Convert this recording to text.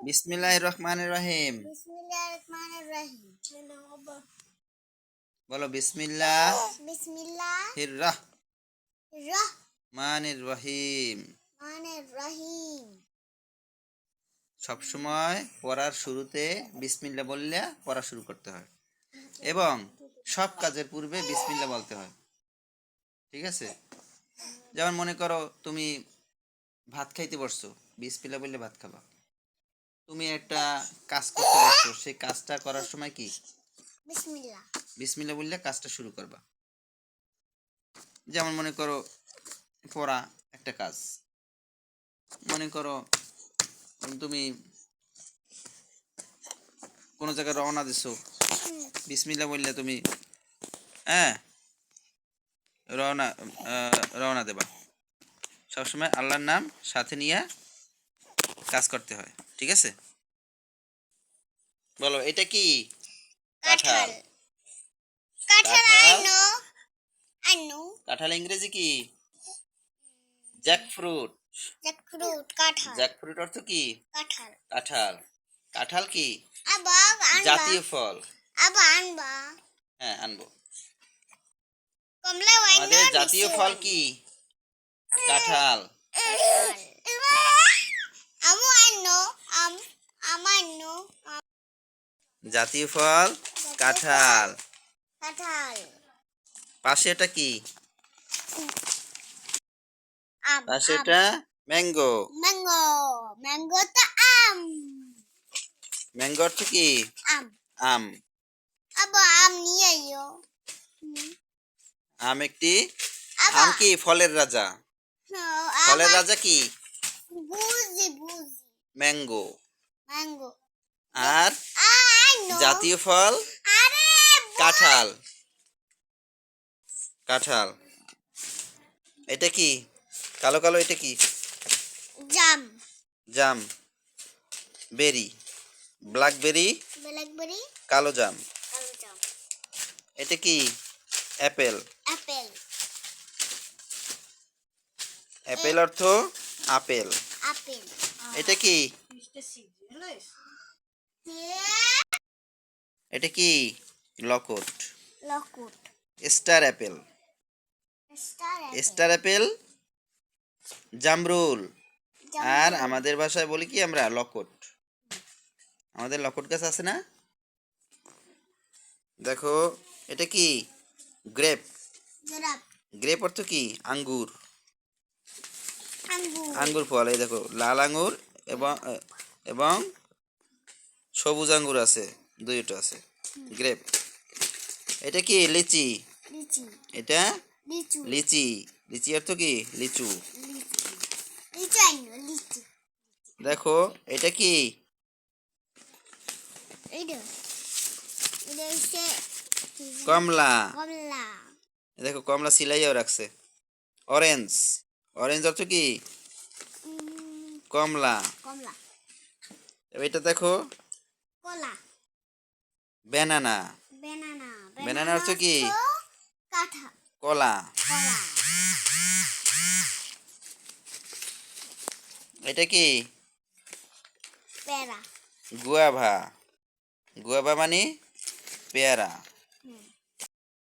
বিসমিল্লাহির রহমানির রহিম। বলো বিসমিল্লাহ বিসমিল্লাহির রহমানির রহিম। রহিম। সবসময় পড়ার শুরুতে বিসমিল্লাহ বললে পড়া শুরু করতে হয় এবং সব কাজের পূর্বে বিসমিল্লাহ বলতে হয়। ঠিক আছে? যেমন মনে করো তুমি ভাত খাইতে বসছো, বিসমিল্লাহ বললে ভাত খাবা। তুমি একটা কাজ করতে বসছো, সেই কাজটা করার সময় কি বিসমিল্লাহ বললে কাজটা শুরু করবা। যেমন মনে করো পড়া একটা কাজ, মনে করো তুমি কোনো জায়গায় রওনা দিছো, বিসমিল্লাহ বললে তুমি রওনা রওনা দেবা। সবসময় আল্লাহর নাম সাথে নিয়ে কাজ করতে হয়। ঠিক আছে? বলো এটা কি? কাঁঠাল। কাঁঠাল ইংরেজি কি? জ্যাকফ্রুট। জ্যাকফ্রুট অর্থ কি? কাঁঠাল। কাঁঠাল কি? জাতীয় ফল। হ্যাঁ, আনবো। আমাদের জাতীয় ফল কি? কাঁঠাল। জাতীয় ফল কাঁঠাল। পাশে এটা কি? পাশে এটা ম্যাঙ্গো। ম্যাঙ্গো তো আম। ম্যাঙ্গো অর্থ কি? আম। আম নিয়ে আইও। আম একটি আম কি? ফলের রাজা। ফলের রাজা কি? ম্যাঙ্গো। আর জাতীয় ফল কাঁঠাল। কাঁঠাল। এটা কি? কালো কালো এটা কি? জাম। বেরি। ব্ল্যাকবেরি। কালো জাম। এটা কি? অ্যাপেল। অ্যাপেল অর্থ আপেল। এটা কি? এটা কি? লকট। Star apple. স্টার অ্যাপেল জামরুল। আর আমাদের ভাষায় বলি কি আমরা? লকট। আমাদের লকট গাছ আছে না? দেখো এটা কি? গ্রেপ। গ্রেপ অর্থ কি? আঙ্গুর। আঙ্গুর ফল। এই দেখো লাল আঙ্গুর এবং সবুজ আঙ্গুর আছে, দুইটা আছে। গ্রেপ। এটা কি? লিচি। এটা লিচি। লিচি অর্থ কি? লিচু। দেখো এটা কি? কমলা। দেখো কমলা সিলাইয়াও রাখছে। অরেঞ্জ। অরেঞ্জ অর্থ কি? কমলা। এটা দেখো ব্যানানা। ব্যানানা অর্থ কি? কলা। এটা কি? গুয়াভা। গুয়াভা মানে পেয়ারা।